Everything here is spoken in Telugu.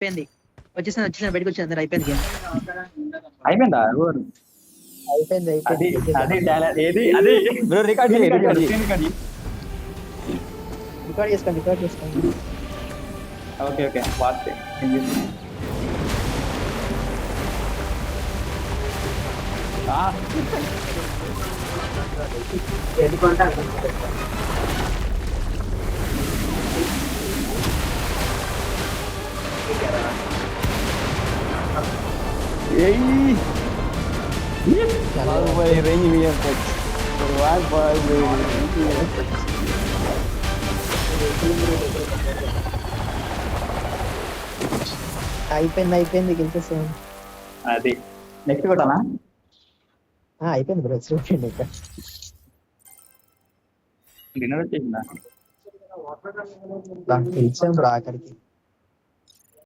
అయిపోయింది. వచ్చేసిన బయటకు వచ్చి అందరు అయిపోయింది గేమ్. అయిపోయిందా అయిపోయింది అది అయిపోయింది. అది ఏది అది బ్రో రికార్డ్ చేయి రికార్డ్ చేయి. రికార్డ్ చేసుకోండి. Okay okay watch Ei! Baru boleh range punya coach. Berwal baru అయిపోయింది గెలిచేసాం. అది నెక్స్ట్ కొట్టానా అయిపోయింది బ్రో. చూడండి ఇక్కడ డిన్నర్ వచ్చేసిందా గెలిచాం బ్రో ఆఖరికి.